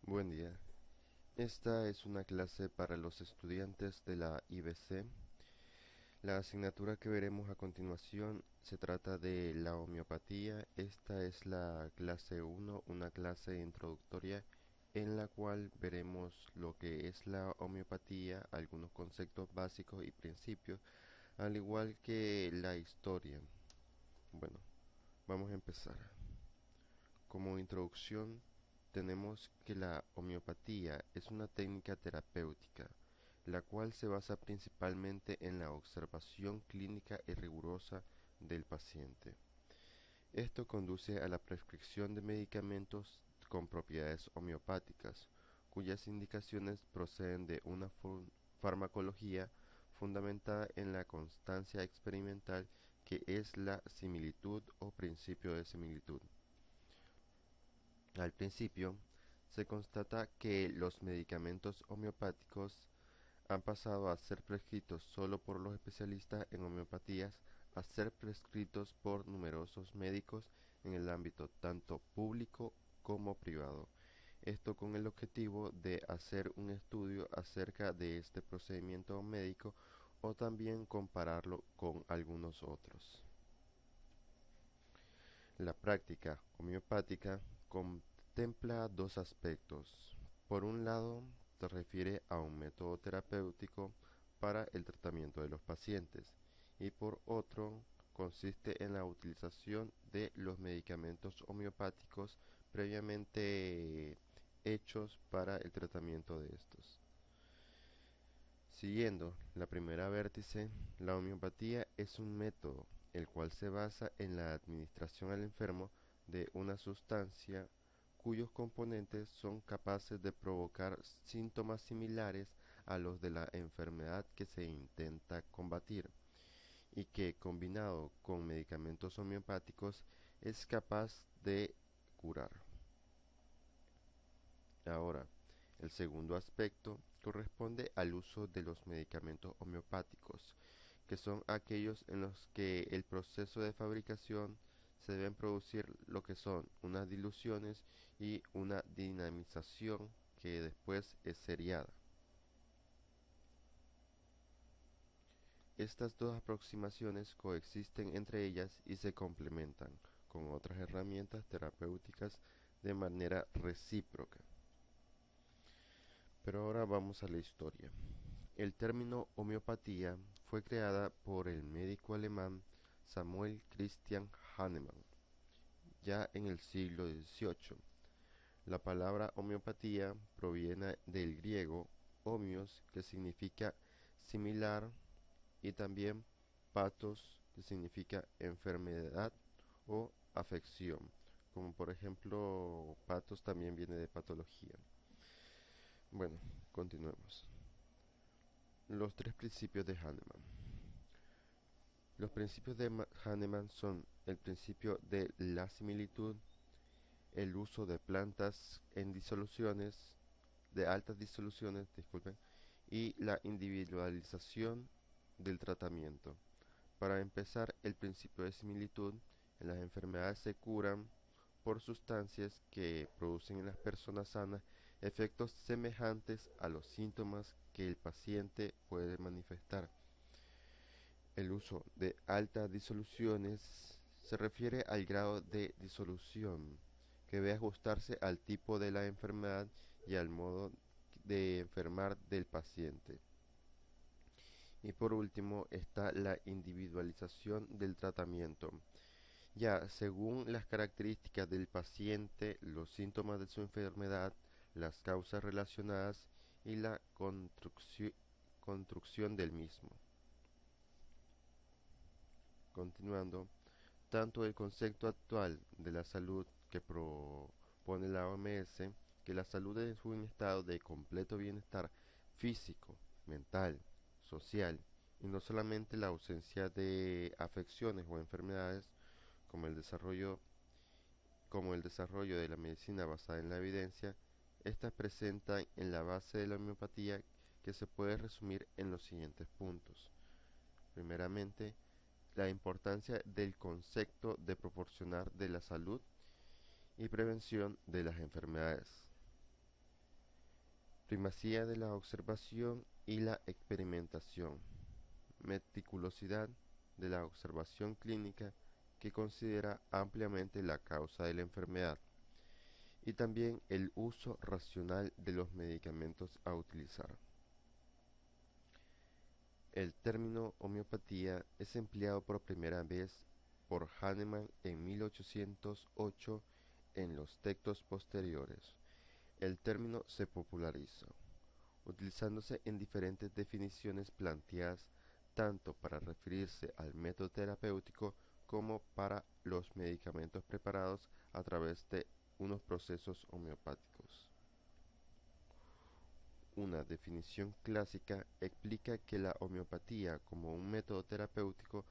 Buen día. Esta es una clase para los estudiantes de la IBC. La asignatura que veremos a continuación se trata de la homeopatía. Esta es la clase 1, una clase introductoria en la cual veremos lo que es la homeopatía, algunos conceptos básicos y principios, al igual que la historia. Bueno, vamos a empezar. Como introducción, tenemos que la homeopatía es una técnica terapéutica, la cual se basa principalmente en la observación clínica y rigurosa del paciente. Esto conduce a la prescripción de medicamentos con propiedades homeopáticas, cuyas indicaciones proceden de una farmacología fundamentada en la constancia experimental, que es la similitud o principio de similitud. Al principio, se constata que los medicamentos homeopáticos han pasado a ser prescritos solo por los especialistas en homeopatías a ser prescritos por numerosos médicos en el ámbito tanto público como privado. Esto con el objetivo de hacer un estudio acerca de este procedimiento médico o también compararlo con algunos otros. La práctica homeopática contempla dos aspectos. Por un lado, se refiere a un método terapéutico para el tratamiento de los pacientes, y por otro, consiste en la utilización de los medicamentos homeopáticos previamente hechos para el tratamiento de estos. Siguiendo la primera vértice, la homeopatía es un método el cual se basa en la administración al enfermo de una sustancia cuyos componentes son capaces de provocar síntomas similares a los de la enfermedad que se intenta combatir, y que, combinado con medicamentos homeopáticos, es capaz de curar. Ahora, el segundo aspecto corresponde al uso de los medicamentos homeopáticos, que son aquellos en los que el proceso de fabricación se deben producir lo que son unas diluciones y una dinamización que después es seriada. Estas dos aproximaciones coexisten entre ellas y se complementan con otras herramientas terapéuticas de manera recíproca. Pero ahora vamos a la historia. El término homeopatía fue creada por el médico alemán Samuel Christian Hahnemann ya en el siglo XVIII. La palabra homeopatía proviene del griego homeos, que significa similar, y también pathos, que significa enfermedad o afección, como por ejemplo pathos también viene de patología. Bueno, continuemos. Los tres principios de Hahnemann. Los principios de Hahnemann son el principio de la similitud, el uso de plantas en disoluciones, de altas disoluciones, disculpen, y la individualización del tratamiento. Para empezar, el principio de similitud: en las enfermedades se curan por sustancias que producen en las personas sanas efectos semejantes a los síntomas que el paciente puede manifestar. El uso de altas disoluciones se refiere al grado de disolución, que debe ajustarse al tipo de la enfermedad y al modo de enfermar del paciente. Y por último está la individualización del tratamiento. Ya según las características del paciente, los síntomas de su enfermedad, las causas relacionadas y la construcción del mismo. Continuando, tanto el concepto actual de la salud que propone la OMS, que la salud es un estado de completo bienestar físico, mental, social, y no solamente la ausencia de afecciones o enfermedades, como el desarrollo, como el desarrollo de la medicina basada en la evidencia. Estas presentan en la base de la homeopatía, que se puede resumir en los siguientes puntos. Primeramente, la importancia del concepto de proporcionar de la salud y prevención de las enfermedades. Primacía de la observación y la experimentación. Meticulosidad de la observación clínica que considera ampliamente la causa de la enfermedad y también el uso racional de los medicamentos a utilizar. El término homeopatía es empleado por primera vez por Hahnemann en 1808 en los textos posteriores. El término se popularizó, utilizándose en diferentes definiciones planteadas tanto para referirse al método terapéutico como para los medicamentos preparados a través de unos procesos homeopáticos. Una definición clásica explica que la homeopatía como un método terapéutico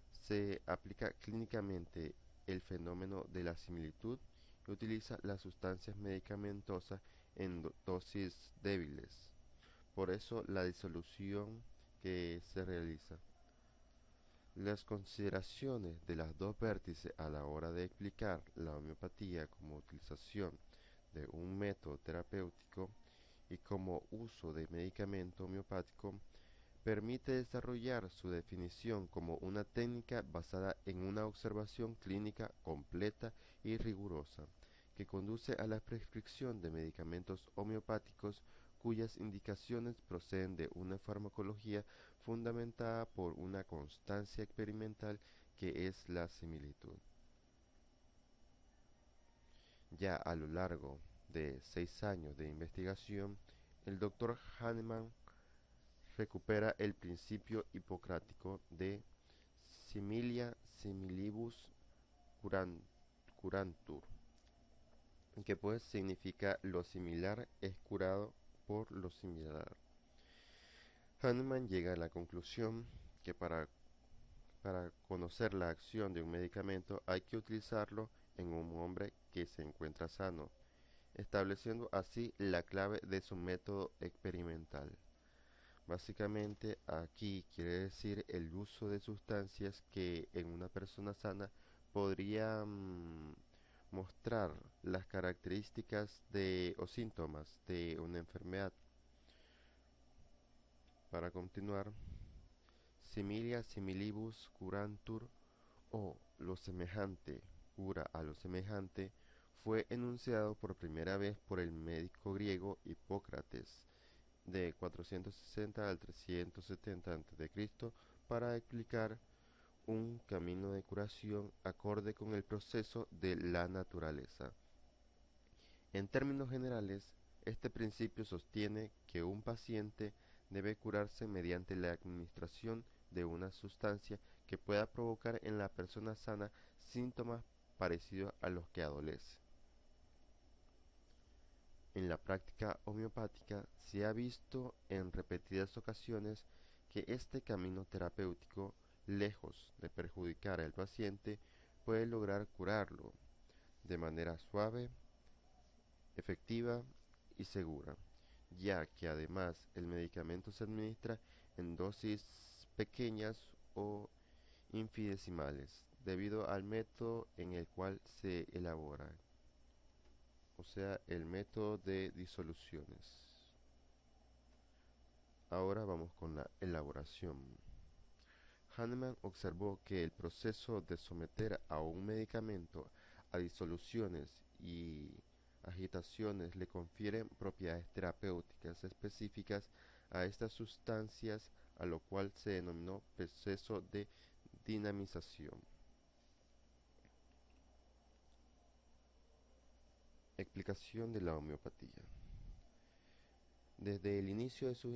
se aplica clínicamente el fenómeno de la similitud y utiliza las sustancias medicamentosas en dosis débiles. Por eso la disolución que se realiza. Las consideraciones de las dos vértices a la hora de explicar la homeopatía como utilización de un método terapéutico y como uso de medicamento homeopático permite desarrollar su definición como una técnica basada en una observación clínica completa y rigurosa, que conduce a la prescripción de medicamentos homeopáticos cuyas indicaciones proceden de una farmacología fundamentada por una constancia experimental que es la similitud. Ya a lo largo de 6 años de investigación, el Dr. Hahnemann recupera el principio hipocrático de similia similibus curantur, que pues significa lo similar es curado por lo similar. Hahnemann llega a la conclusión que para conocer la acción de un medicamento hay que utilizarlo en un hombre que se encuentra sano, estableciendo así la clave de su método experimental. Básicamente aquí quiere decir el uso de sustancias que en una persona sana podrían mostrar las características o síntomas de una enfermedad. Para continuar, similia similibus curantur o lo semejante cura a lo semejante fue enunciado por primera vez por el médico griego Hipócrates de 460 al 370 a.C. para explicar un camino de curación acorde con el proceso de la naturaleza. En términos generales, este principio sostiene que un paciente debe curarse mediante la administración de una sustancia que pueda provocar en la persona sana síntomas parecidos a los que adolece. En la práctica homeopática se ha visto en repetidas ocasiones que este camino terapéutico, lejos de perjudicar al paciente, puede lograr curarlo de manera suave, efectiva y segura, ya que además el medicamento se administra en dosis pequeñas o infinitesimales, debido al método en el cual se elabora, o sea, el método de disoluciones. Ahora vamos con la elaboración. Hahnemann observó que el proceso de someter a un medicamento a disoluciones y agitaciones le confieren propiedades terapéuticas específicas a estas sustancias, a lo cual se denominó proceso de dinamización. Explicación de la homeopatía. Desde el inicio de su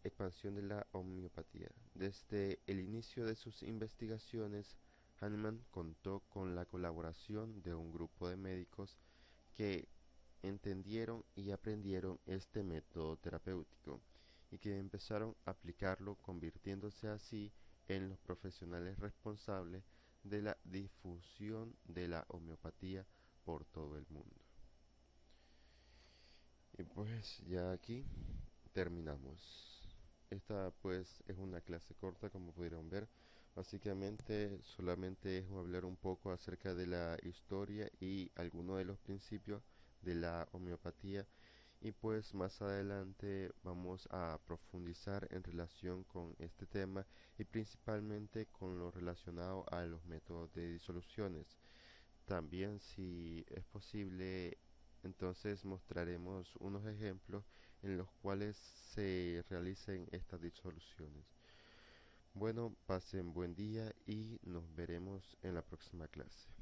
expansión de la homeopatía, desde el inicio de sus investigaciones, Hahnemann contó con la colaboración de un grupo de médicos que entendieron y aprendieron este método terapéutico y que empezaron a aplicarlo, convirtiéndose así en los profesionales responsables de la difusión de la homeopatía por todo el mundo. Y pues ya aquí terminamos. Esta pues es una clase corta, como pudieron ver. Básicamente solamente es hablar un poco acerca de la historia y algunos de los principios de la homeopatía y pues más adelante vamos a profundizar en relación con este tema y principalmente con lo relacionado a los métodos de disoluciones. También, si es posible, entonces mostraremos unos ejemplos en los cuales se realicen estas disoluciones. Bueno, pasen buen día y nos veremos en la próxima clase.